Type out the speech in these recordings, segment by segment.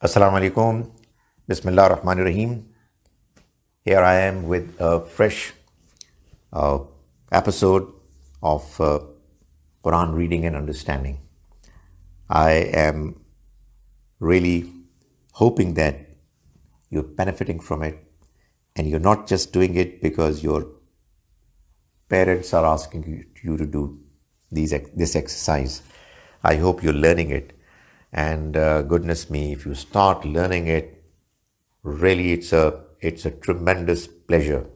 Assalamu alaikum. Bismillah ar-Rahman ar-Rahim. Here I am with a fresh episode of Quran reading and understanding. I am really hoping that you're benefiting from it, and you're not just doing it because your parents are asking you to do this exercise. I hope you're learning it. And goodness me, if you start learning it, really it's a tremendous pleasure.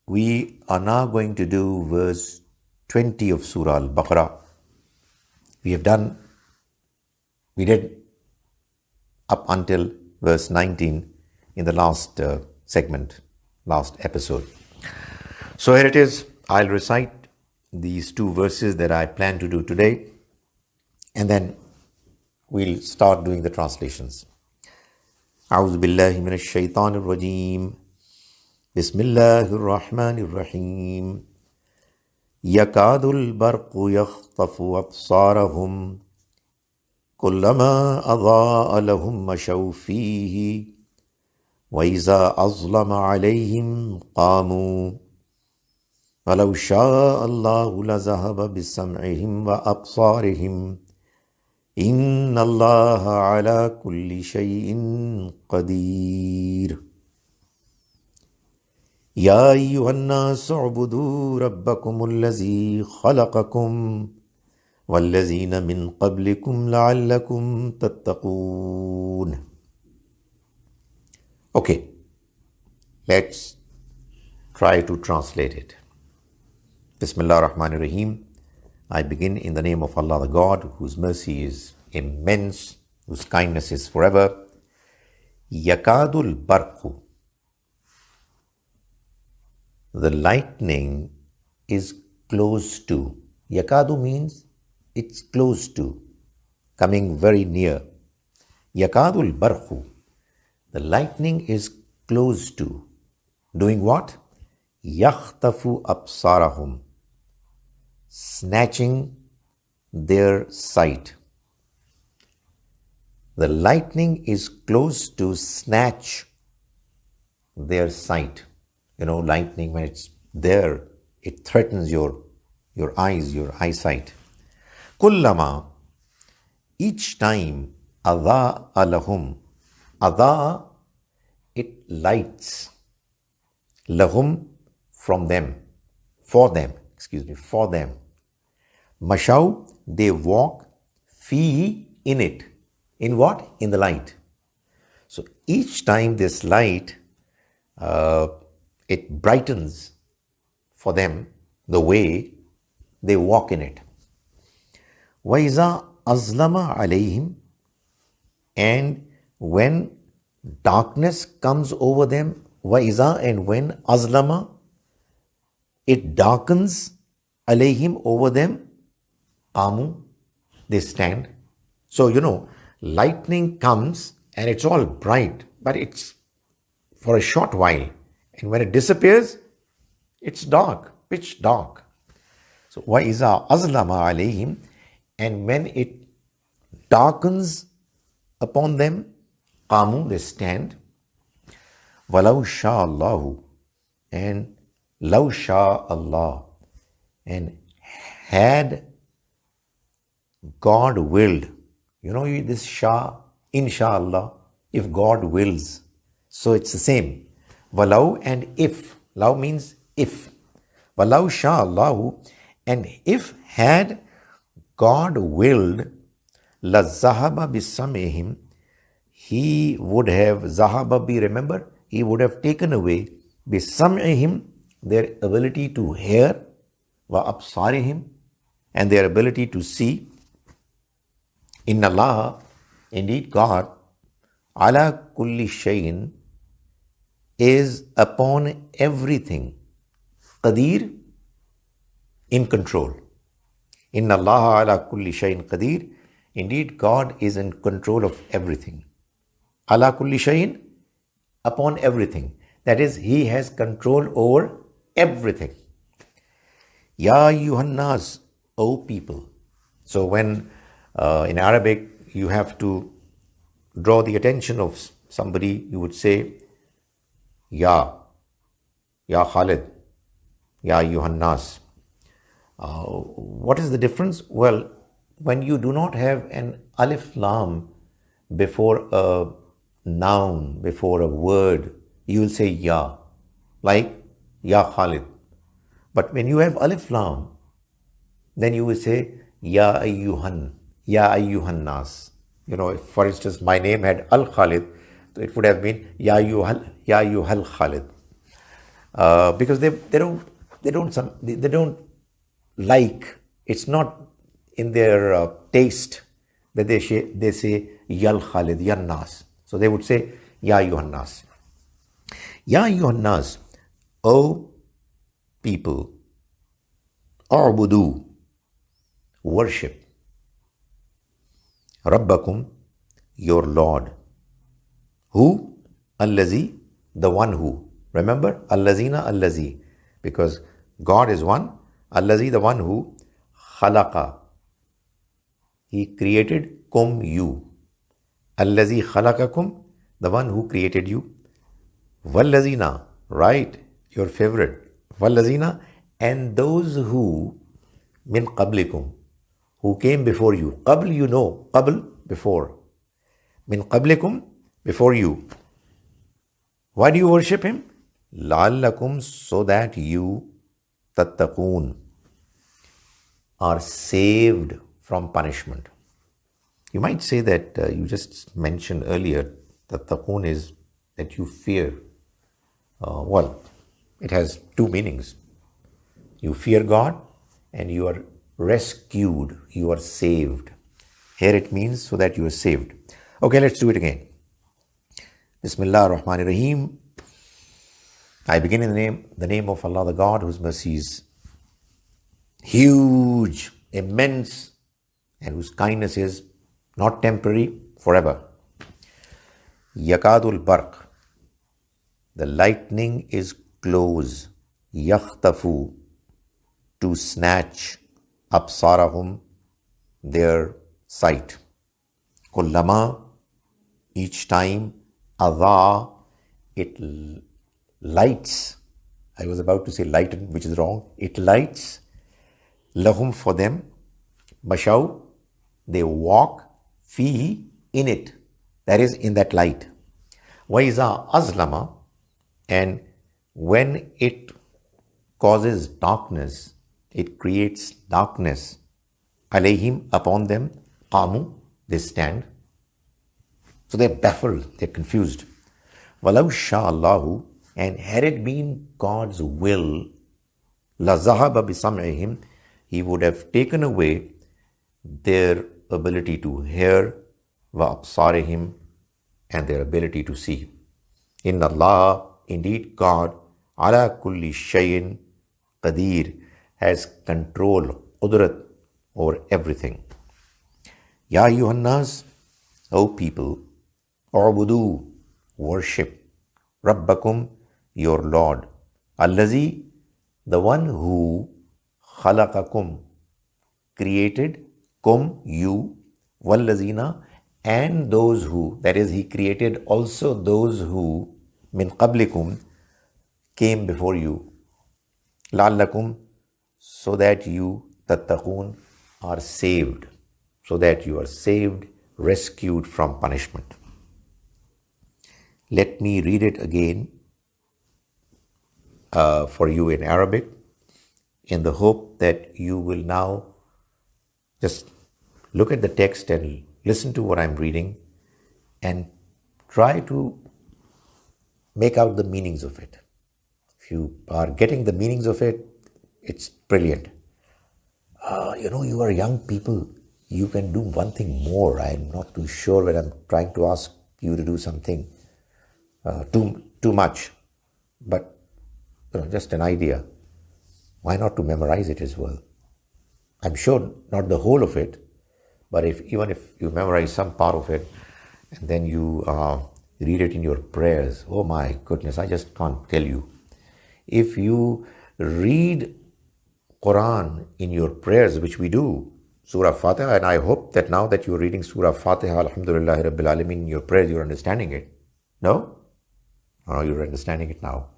We are now going to do verse 20 of Surah Al Baqarah. We did up until verse 19 in the last last episode. So here it is. I'll recite these two verses that I plan to do today, and then we'll start doing the translations. أعوذ بالله من الشيطان الرجيم بسم الله الرحمن الرحيم يكاد البرق يخطف أبصارهم كلما أضاء لهم مشوا فيه وإذا أظلم عليهم قاموا ولو شاء الله لذهب بسمعهم وأبصارهم إن الله على كل شيء قدير يا أيها الناس اعبدوا ربكم الذي خلقكم والذين من قبلكم لعلكم تتقون. Okay, let's try to translate it. Bismillah ar-Rahman ar-Rahim. I begin in the name of Allah, the God, whose mercy is immense, whose kindness is forever. Yakadul barqu. The lightning is close to. Yakadu means it's close to, coming very near. Yakadul barqu. The lightning is close to. Doing what? Yakhtafu absarahum. Snatching their sight. The lightning is close to snatch their sight. You know, lightning, when it's there, it threatens your eyes, your eyesight. Kullama, each time, adha alahum. Adha, it lights. Lahum, from them. For them. For them. Mashaw, they walk. Fi, in it. In what? In the light. So each time this light, it brightens for them the way they walk in it. وَإِذَا أَظْلَمَ عَلَيْهِمْ. And when darkness comes over them, وَإِذَا, and when أَظْلَمَ, it darkens alayhim, over them, qamu, they stand. So, lightning comes and it's all bright, but it's for a short while. And when it disappears, it's dark, pitch dark. So, وَإِذَا أَظْلَمَ عَلَيْهِمْ. And when it darkens upon them, qamu, they stand. وَلَوْ شَاءَ اللَّهُ. And Law Shah Allah, and had God willed, this Shah, inshallah, if God wills. So it's the same. Walau, and if. Law means if. Walau Shah Allahu, and if had God willed, la zahaba bisamihim, he would have, zahaba bi, remember, he would have taken away bisamihim, their ability to hear, wa absarihim, and their ability to see. Inna Allah, indeed God, ala kulli shayin, is upon everything. Qadir, in control. Inna Allah ala kulli shayin qadir. Indeed God is in control of everything. Ala kulli shayin, upon everything. That is, He has control over everything. Ya ayyuhan nas, O people. So when in Arabic you have to draw the attention of somebody, you would say, Ya, Ya Khalid, Ya Yuhannas. What is the difference? Well, when you do not have an alif lam before a noun, before a word, you will say Ya, like Ya Khalid. But when you have alif lam, then you will say Ya Ayyuhan, Ya Ayyuhannas. If, for instance, my name had Al Khalid, so it would have been Ya Ayyuhal Khalid. Because they don't like, it's not in their taste that they say Yal Khalid, Yannas. So they would say Ya Yuhannas. Ya Yuhannas, O people, A'budu, worship, Rabbakum, your Lord. Who? Allazi, the one who. Remember, Allazina, Allazi, because God is one. Allazi, the one who, khalaqa, he created kum, you. Allazi khalaqakum, the one who created you. Wallazina, right, your favorite. Wallazina, and those who, min qablikum, who came before you. Qabl, qabl, before. Min qablikum, before you. Why do you worship him? La'allakum, so that you tattaqoon, are saved from punishment. You might say that you just mentioned earlier that tattaqoon is that you fear. Well, it has two meanings. You fear God and you are rescued, you are saved. Here it means so that you are saved. Okay, let's do it again. Bismillah ar-Rahman ar-Rahim. I begin in the name of Allah, the God whose mercy is huge, immense, and whose kindness is not temporary, forever. Yakadul barq, the lightning is close. Yakhtafu, to snatch. Absarahum, their sight. Kullama, each time. Adha, it lights. I was about to say lighten, which is wrong. It lights. Lahum, for them. Mashaw, they walk. Fihi, in it. That is, in that light. Waiza azlama, and when it causes darkness, it creates darkness. Alayhim, upon them. Qamu, they stand. So they're baffled, they're confused. Walau sha'allahu, and had it been God's will, la zahaba bisam'ihim, he would have taken away their ability to hear, wa absarihim, and their ability to see. Inna Allah, indeed God, ala kulli shayin qadir, has control, qudrat, over everything. Ya Yuhannas, O people, U'budu, worship, Rabbakum, your Lord, Allazi, the one who, khalaqakum, created, kum, you, wallazina, and those who, that is, he created also those who, min qablikum, came before you, la'allakum, so that you, tattaqoon, are saved, so that you are saved, rescued from punishment. Let me read it again for you in Arabic, in the hope that you will now just look at the text and listen to what I'm reading and try to make out the meanings of it. If you are getting the meanings of it, it's brilliant. You are young people. You can do one thing more. I'm not too sure when I'm trying to ask you to do something too much. But just an idea. Why not to memorize it as well? I'm sure not the whole of it, but even if you memorize some part of it and then you read it in your prayers, oh my goodness, I just can't tell you. If you read Quran in your prayers, which we do, Surah Fatiha, and I hope that now that you're reading Surah Fatiha, Alhamdulillah Rabbil Alameen, in your prayers, you're understanding it. No? No, you're understanding it now.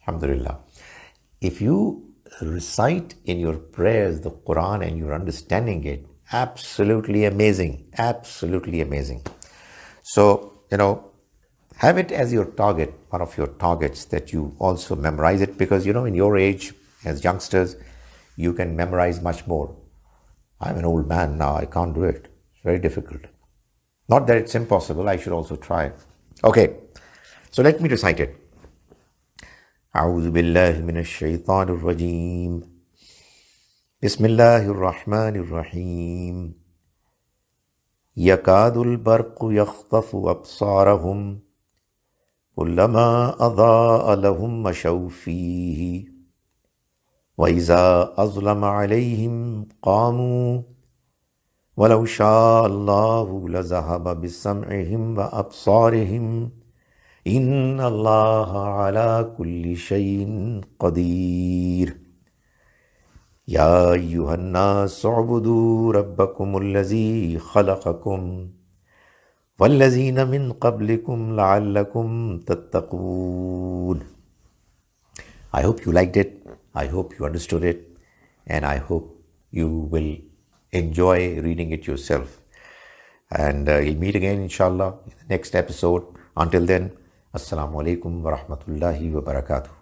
Alhamdulillah. If you recite in your prayers the Quran and you're understanding it, absolutely amazing. Absolutely amazing. So, have it as your target, one of your targets, that you also memorize it, because, in your age, as youngsters, you can memorize much more. I'm an old man now, I can't do it. It's very difficult. Not that it's impossible, I should also try. Okay, so let me recite it. أعوذ بالله من الشيطان الرجيم بسم الله الرحمن الرحيم يكاد البرق يخطف أبصارهم كلما أضاء لهم مشوا فيه وإذا أظلم عليهم قاموا ولو شاء الله لذهب بسمعهم وأبصارهم إن الله على كل شيء قدير يا أيها الناس اعبدوا ربكم الذي خلقكم والذين من قبلكم لعلكم تتقون. I hope you liked it. I hope you understood it. And I hope you will enjoy reading it yourself. And we'll meet again, inshallah, in the next episode. Until then, Assalamu alaikum wa rahmatullahi wa barakatuh.